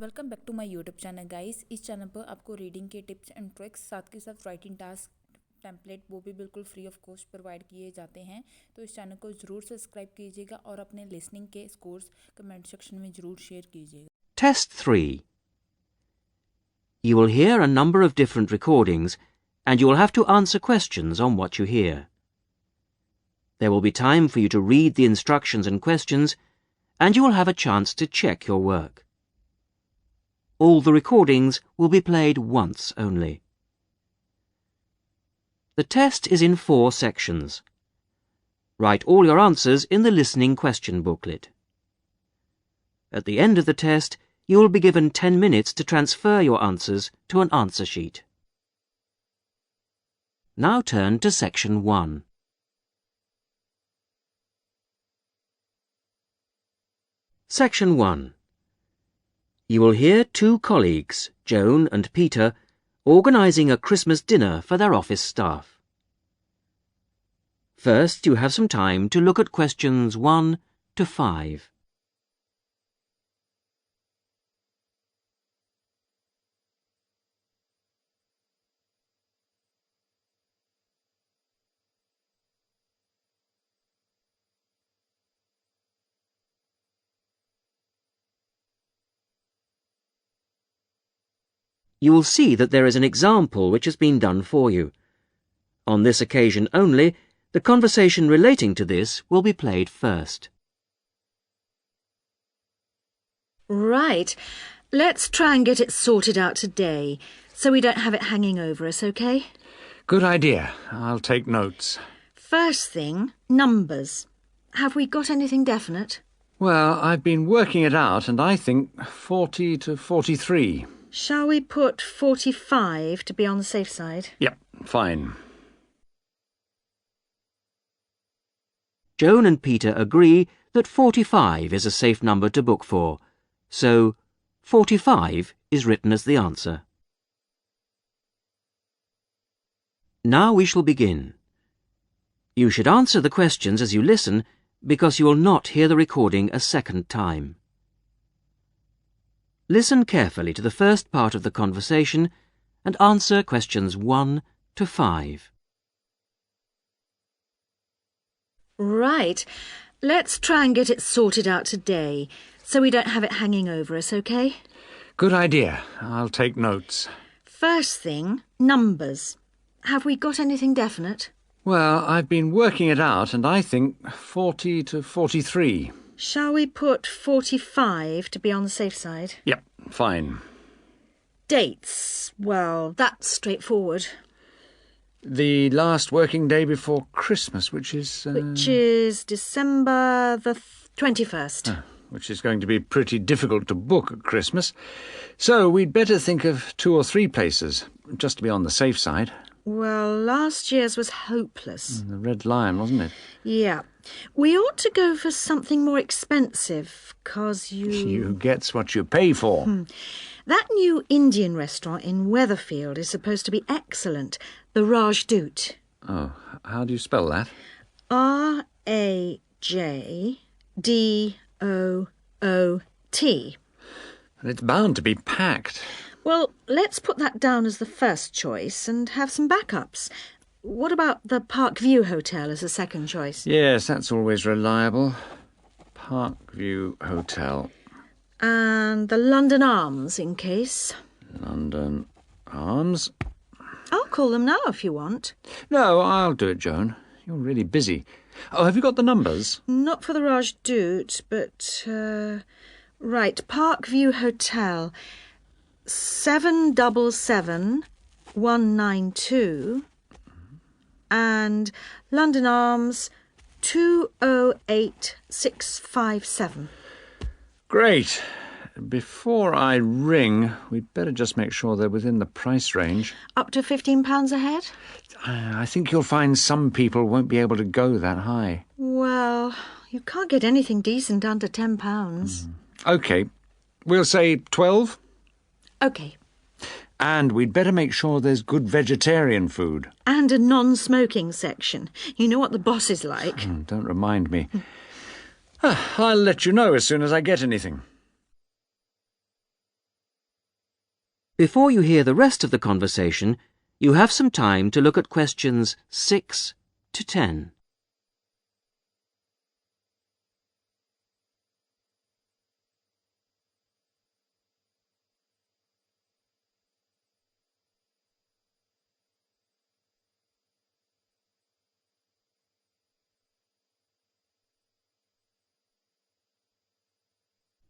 Welcome back to my YouTube channel guys. इस channel पर आपको रीडिंग के टिप्स एंड ट्रिक्स साथ के साथ राइटिंग टास्क टेम्पलेट वो भी बिल्कुल फ्री ऑफ कॉस्ट प्रोवाइड किए जाते हैं। तो इस चैनल को ज़रूर सब्सक्राइब कीजिएगा और अपने लिसनिंग के स्कोर्स कमेंट सेक्शन में ज़रूर शेयर कीजिएगा। Test 3. You will hear a number of different recordings and you will have to answer questions on what you hear. There will be time for you to read the instructions and questions and you will have a chance to check your work. All the recordings will be played once only. The test is in 4 sections. Write all your answers in the listening question booklet. At the end of the test, you will be given 10 minutes to transfer your answers to an answer sheet. Now turn to Section 1. Section 1. You will hear 2 colleagues, Joan and Peter, organising a Christmas dinner for their office staff. First, you have some time to look at questions 1 to 5. You will see that there is an example which has been done for you. On this occasion only, the conversation relating to this will be played first. Right. Let's try and get it sorted out today, so we don't have it hanging over us, OK? Good idea. I'll take notes. First thing, numbers. Have we got anything definite? Well, I've been working it out and I think 40 to 43. Shall we put 45 to be on the safe side? Yep, fine. Joan and Peter agree that 45 is a safe number to book for, so 45 is written as the answer. Now we shall begin. You should answer the questions as you listen because you will not hear the recording a second time. Listen carefully to the first part of the conversation and answer questions 1 to 5. Right. Let's try and get it sorted out today, so we don't have it hanging over us, OK? Good idea. I'll take notes. First thing, numbers. Have we got anything definite? Well, I've been working it out and I think 40 to 43. Shall we put 45 to be on the safe side? Yep, fine. Dates. Well, that's straightforward. The last working day before Christmas, which is... Which is December the 21st. Which is going to be pretty difficult to book at Christmas. So we'd better think of 2 or 3 places, just to be on the safe side. Well, last year's was hopeless. The Red Lion, wasn't it? Yeah. We ought to go for something more expensive, 'cause You gets what you pay for. That new Indian restaurant in Weatherfield is supposed to be excellent. The Rajdoot. Oh, how do you spell that? Rajdoot. And it's bound to be packed. Well, let's put that down as the first choice and have some backups. What about the Parkview Hotel as a second choice? Yes, that's always reliable. Parkview Hotel. And the London Arms, in case. London Arms. I'll call them now if you want. No, I'll do it, Joan. You're really busy. Oh, have you got the numbers? Not for the Rajdoot, but... right, Parkview Hotel. 777192 and London Arms 208657. Great. Before I ring, we'd better just make sure they're within the price range. Up to £15 a head? I think you'll find some people won't be able to go that high. Well, you can't get anything decent under £10. OK. We'll say 12. OK. And we'd better make sure there's good vegetarian food. And a non-smoking section. You know what the boss is like. Don't remind me. I'll let you know as soon as I get anything. Before you hear the rest of the conversation, you have some time to look at questions 6 to 10.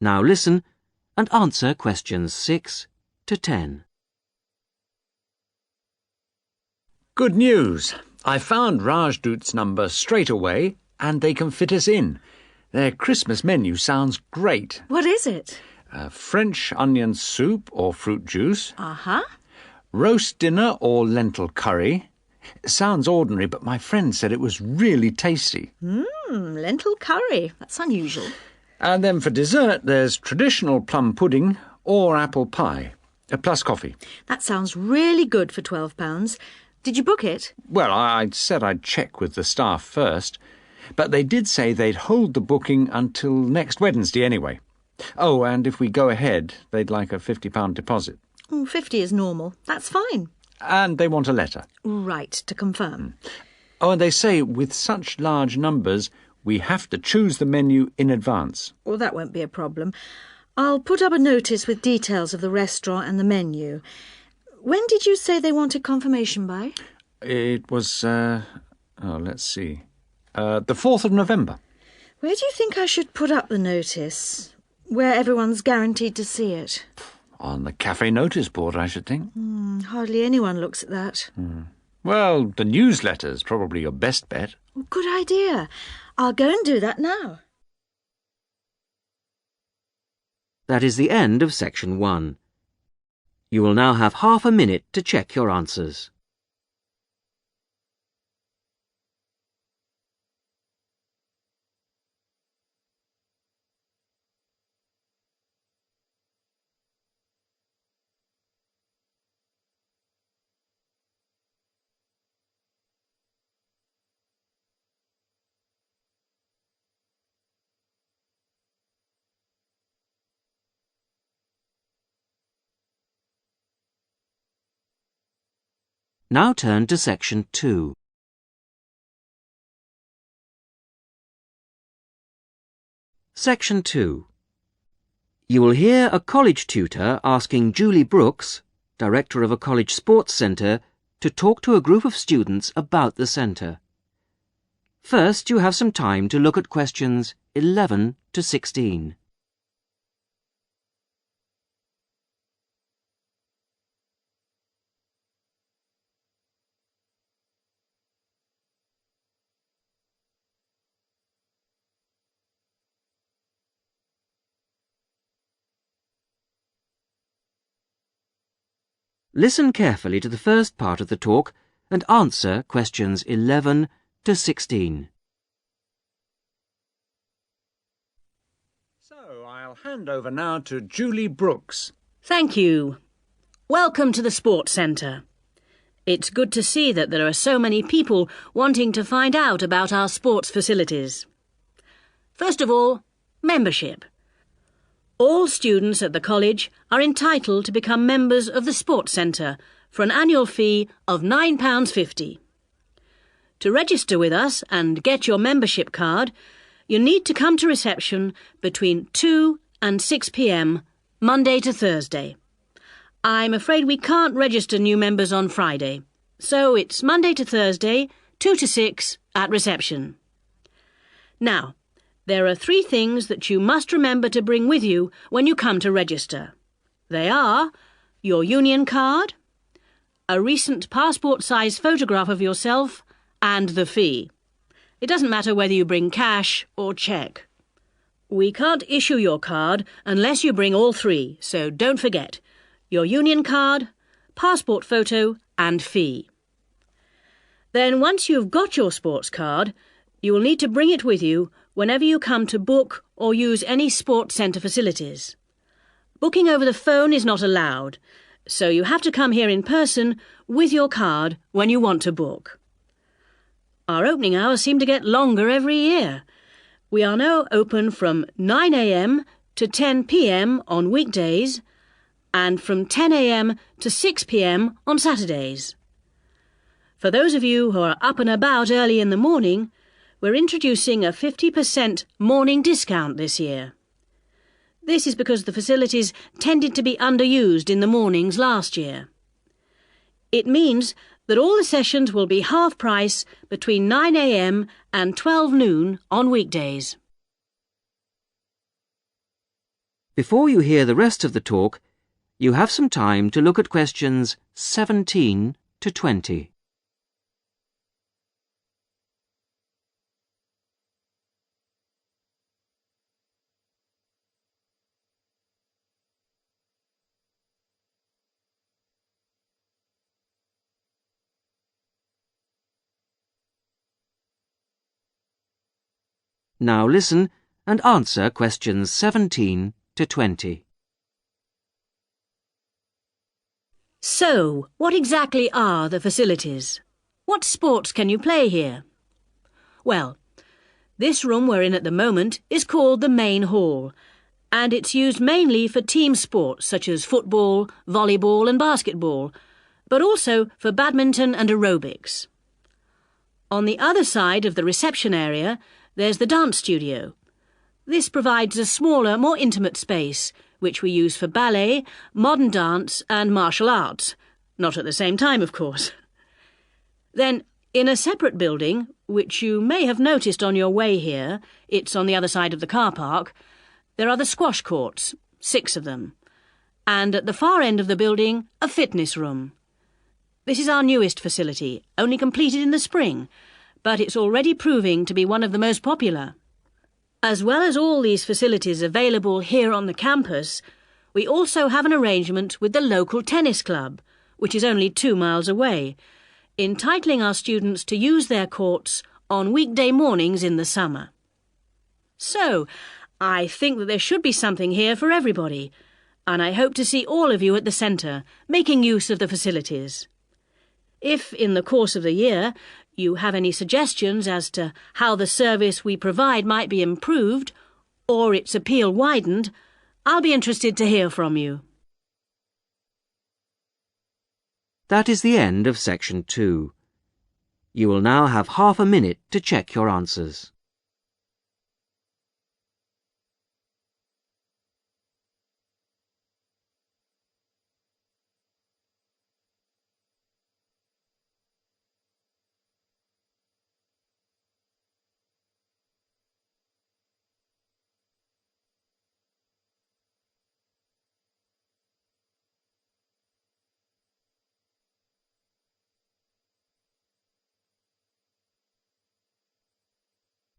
Now listen and answer questions 6 to 10. Good news! I found Rajdut's number straight away and they can fit us in. Their Christmas menu sounds great. What is it? French onion soup or fruit juice. Uh-huh. Roast dinner or lentil curry. Sounds ordinary, but my friend said it was really tasty. Lentil curry. That's unusual. And then for dessert, there's traditional plum pudding or apple pie, plus coffee. That sounds really good for £12. Did you book it? Well, I said I'd check with the staff first, but they did say they'd hold the booking until next Wednesday anyway. Oh, and if we go ahead, they'd like a £50 deposit. 50 is normal. That's fine. And they want a letter. Right, to confirm. Oh, and they say with such large numbers, we have to choose the menu in advance. Well, that won't be a problem. I'll put up a notice with details of the restaurant and the menu. When did you say they wanted confirmation by? It was, let's see. The 4th of November. Where do you think I should put up the notice? Where everyone's guaranteed to see it? On the cafe notice board, I should think. Hardly anyone looks at that. Well, the newsletter's probably your best bet. Good idea. I'll go and do that now. That is the end of section 1. You will now have half a minute to check your answers. Now turn to section 2. Section 2. You will hear a college tutor asking Julie Brooks, director of a college sports centre, to talk to a group of students about the centre. First, you have some time to look at questions 11 to 16. Listen carefully to the first part of the talk and answer questions 11 to 16. So, I'll hand over now to Julie Brooks. Thank you. Welcome to the Sports Centre. It's good to see that there are so many people wanting to find out about our sports facilities. First of all, membership. All students at the college are entitled to become members of the Sports Centre for an annual fee of £9.50. To register with us and get your membership card, you need to come to reception between 2 and 6 p.m, Monday to Thursday. I'm afraid we can't register new members on Friday, so it's Monday to Thursday, 2 to 6 at reception. Now, there are 3 things that you must remember to bring with you when you come to register. They are your union card, a recent passport-size photograph of yourself, and the fee. It doesn't matter whether you bring cash or cheque. We can't issue your card unless you bring all 3, so don't forget your union card, passport photo and fee. Then once you've got your sports card, you will need to bring it with you whenever you come to book or use any sports centre facilities. Booking over the phone is not allowed, so you have to come here in person with your card when you want to book. Our opening hours seem to get longer every year. We are now open from 9 a.m. to 10 p.m. on weekdays and from 10 a.m. to 6 p.m. on Saturdays. For those of you who are up and about early in the morning, we're introducing a 50% morning discount this year. This is because the facilities tended to be underused in the mornings last year. It means that all the sessions will be half price between 9 a.m. and 12 noon on weekdays. Before you hear the rest of the talk, you have some time to look at questions 17 to 20. Now listen and answer questions 17 to 20. So, what exactly are the facilities? What sports can you play here? Well, this room we're in at the moment is called the main hall, and it's used mainly for team sports such as football, volleyball and basketball, but also for badminton and aerobics. On the other side of the reception area, there's the dance studio. This provides a smaller, more intimate space, which we use for ballet, modern dance and martial arts. Not at the same time, of course. Then, in a separate building, which you may have noticed on your way here, it's on the other side of the car park, there are the squash courts, 6 of them. And at the far end of the building, a fitness room. This is our newest facility, only completed in the spring, but it's already proving to be one of the most popular. As well as all these facilities available here on the campus, we also have an arrangement with the local tennis club, which is only 2 miles away, entitling our students to use their courts on weekday mornings in the summer. So, I think that there should be something here for everybody, and I hope to see all of you at the centre, making use of the facilities. If, in the course of the year, you have any suggestions as to how the service we provide might be improved, or its appeal widened, I'll be interested to hear from you. That is the end of section 2. You will now have half a minute to check your answers.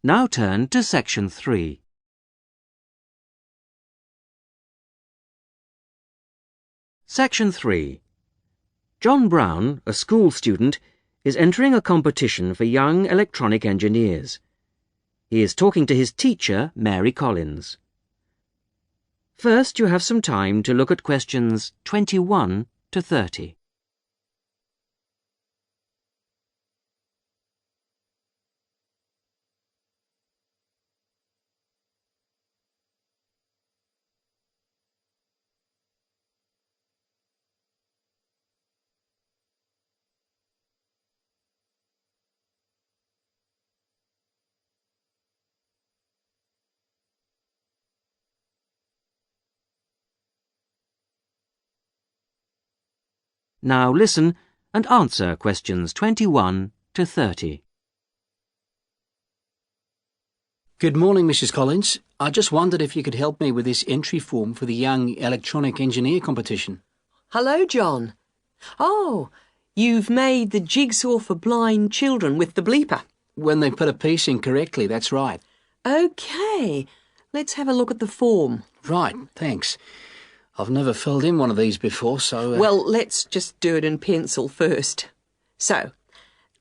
Now turn to section 3. Section 3. John Brown, a school student, is entering a competition for young electronic engineers. He is talking to his teacher, Mary Collins. First, you have some time to look at questions 21 to 30. Now listen and answer questions 21 to 30. Good morning, Mrs. Collins. I just wondered if you could help me with this entry form for the Young Electronic Engineer competition. Hello, John. Oh, you've made the jigsaw for blind children with the bleeper. When they put a piece in correctly, that's right. OK, let's have a look at the form. Right, thanks. I've never filled in one of these before, so... Well, let's just do it in pencil first. So,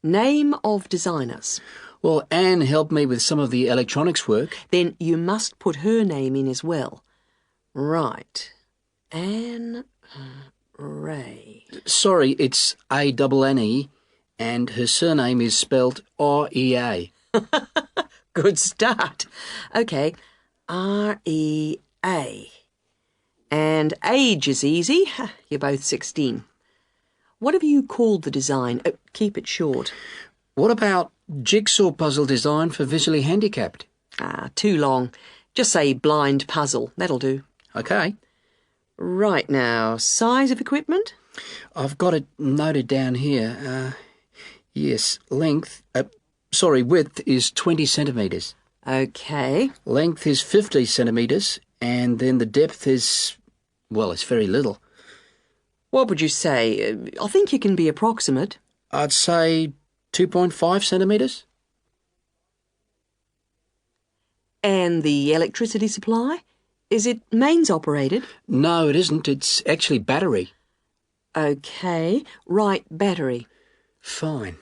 name of designers. Well, Anne helped me with some of the electronics work. Then you must put her name in as well. Right. Anne Ray. Sorry, it's A-N-N-E, and her surname is spelt R-E-A. Good start. OK, R-E-A. And age is easy. You're both 16. What have you called the design? Keep it short. What about jigsaw puzzle design for visually handicapped? Too long. Just say blind puzzle. That'll do. Okay. Right now, size of equipment? I've got it noted down here. Yes, width is 20 centimetres. Okay. Length is 50 centimetres, and then the depth is, well, it's very little. What would you say? I think you can be approximate. I'd say 2.5 centimetres. And the electricity supply? Is it mains operated? No, it isn't. It's actually battery. Okay. Right, battery. Fine.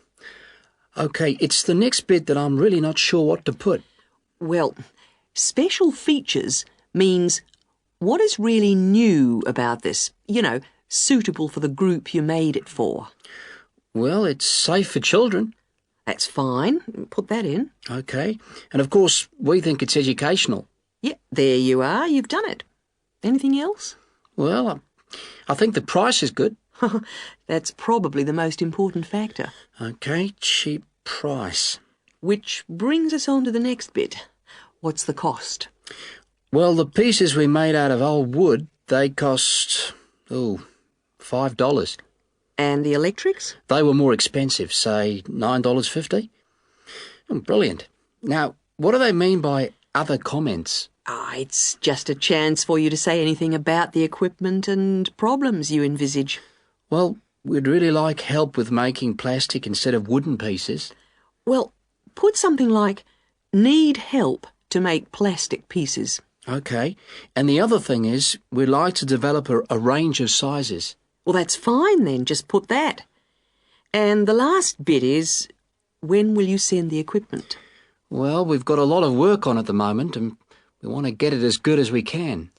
Okay, it's the next bit that I'm really not sure what to put. Well, special features means what is really new about this? Suitable for the group you made it for. Well, it's safe for children. That's fine. Put that in. Okay. And of course, we think it's educational. Yeah, there you are. You've done it. Anything else? Well, I think the price is good. That's probably the most important factor. Okay, cheap price. Which brings us on to the next bit. What's the cost? Well, the pieces we made out of old wood, they cost, $5. And the electrics? They were more expensive, say $9.50. Brilliant. Now, what do they mean by other comments? It's just a chance for you to say anything about the equipment and problems you envisage. Well, we'd really like help with making plastic instead of wooden pieces. Well, put something like, need help to make plastic pieces. Okay. And the other thing is, we'd like to develop a range of sizes. Well, that's fine then. Just put that. And the last bit is, when will you send the equipment? Well, we've got a lot of work on at the moment, and we want to get it as good as we can.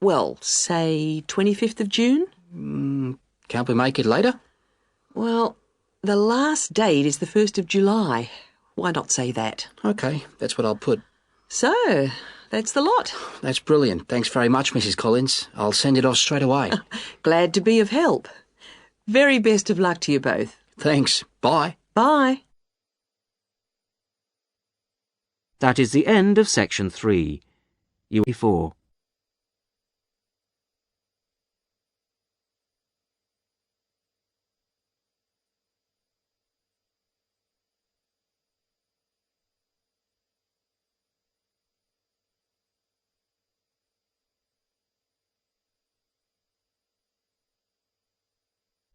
Well, say 25th of June? Can't we make it later? Well, the last date is the 1st of July. Why not say that? Okay, that's what I'll put. So, that's the lot. That's brilliant. Thanks very much, Mrs. Collins. I'll send it off straight away. Glad to be of help. Very best of luck to you both. Thanks. Bye. Bye. That is the end of section 3. U4.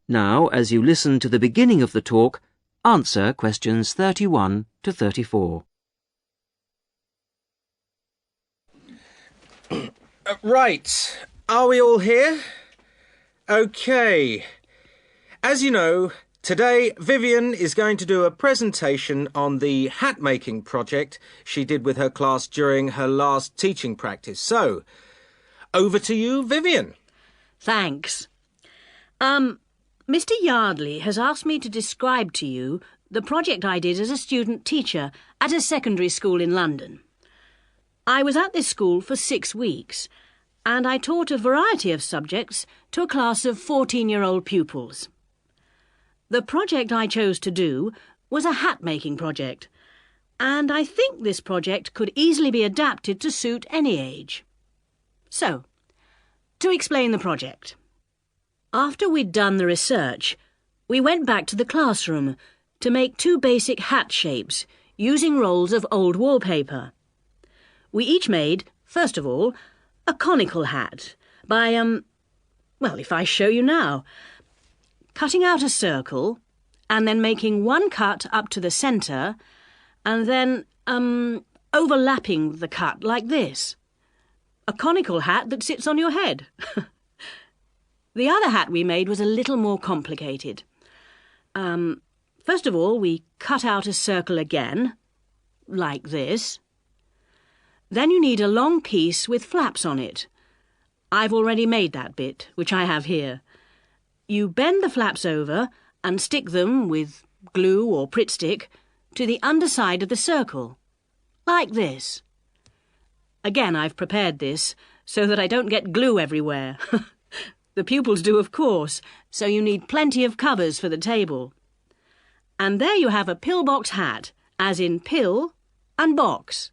Now, as you listen to the beginning of the talk, answer questions 31 to 34. Right. Are we all here? OK. As you know, today Vivian is going to do a presentation on the hat-making project she did with her class during her last teaching practice. So, over to you, Vivian. Thanks. Mr. Yardley has asked me to describe to you the project I did as a student teacher at a secondary school in London. I was at this school for 6 weeks, and I taught a variety of subjects to a class of 14-year-old pupils. The project I chose to do was a hat-making project, and I think this project could easily be adapted to suit any age. So, to explain the project. After we'd done the research, we went back to the classroom to make 2 basic hat shapes using rolls of old wallpaper. We each made, first of all, a conical hat by, if I show you now, cutting out a circle and then making 1 cut up to the centre and then, overlapping the cut like this. A conical hat that sits on your head. The other hat we made was a little more complicated. First of all, we cut out a circle again, like this. Then you need a long piece with flaps on it. I've already made that bit, which I have here. You bend the flaps over and stick them with glue or Pritt stick to the underside of the circle, like this. Again, I've prepared this so that I don't get glue everywhere. The pupils do, of course, so you need plenty of covers for the table. And there you have a pillbox hat, as in pill and box.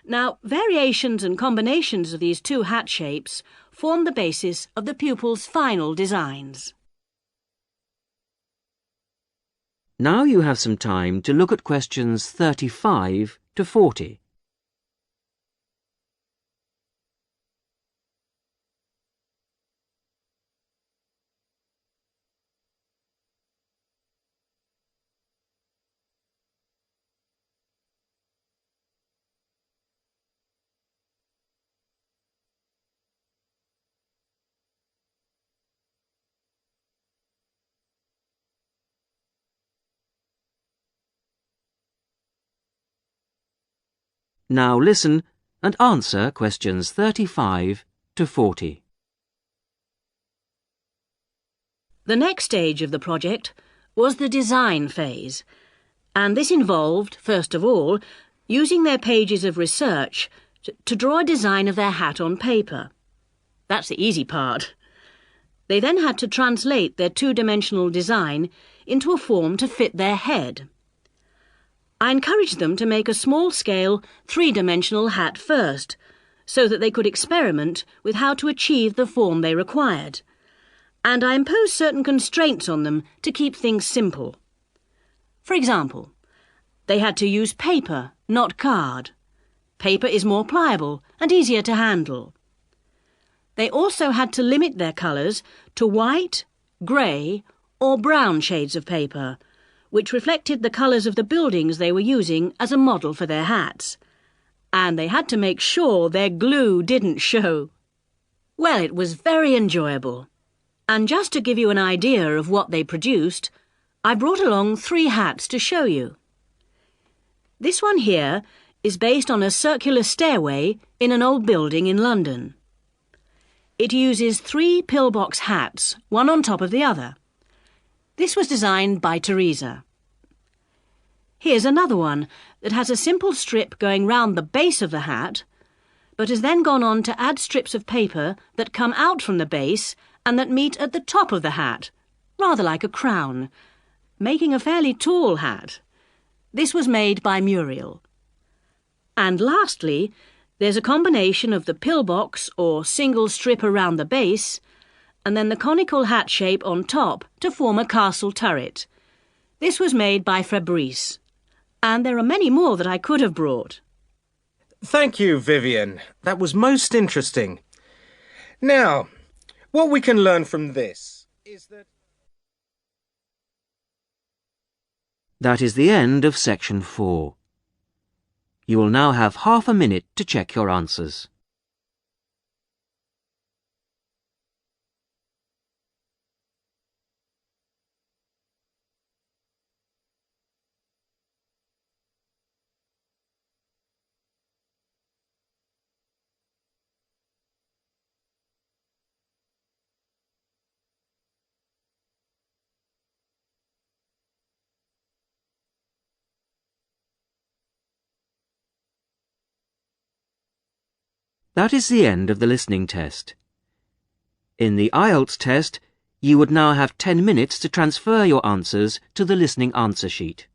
Now, variations and combinations of these two hat shapes form the basis of the pupils' final designs. Now you have some time to look at questions 35 to 40. Now listen and answer questions 35 to 40. The next stage of the project was the design phase, and this involved, first of all, using their pages of research to draw a design of their hat on paper. That's the easy part. They then had to translate their two-dimensional design into a form to fit their head. I encouraged them to make a small-scale, three-dimensional hat first, so that they could experiment with how to achieve the form they required. And I imposed certain constraints on them to keep things simple. For example, they had to use paper, not card. Paper is more pliable and easier to handle. They also had to limit their colours to white, grey or brown shades of paper, which reflected the colours of the buildings they were using as a model for their hats. And they had to make sure their glue didn't show. Well, it was very enjoyable. And just to give you an idea of what they produced, I brought along 3 hats to show you. This one here is based on a circular stairway in an old building in London. It uses 3 pillbox hats, one on top of the other. This was designed by Teresa. Here's another one that has a simple strip going round the base of the hat, but has then gone on to add strips of paper that come out from the base and that meet at the top of the hat, rather like a crown, making a fairly tall hat. This was made by Muriel. And lastly, there's a combination of the pillbox or single strip around the base and then the conical hat shape on top to form a castle turret. This was made by Fabrice. And there are many more that I could have brought. Thank you, Vivian. That was most interesting. Now, what we can learn from this is that... That is the end of section 4. You will now have half a minute to check your answers. That is the end of the listening test. In the Ielts test, you would now have 10 minutes to transfer your answers to the listening answer sheet.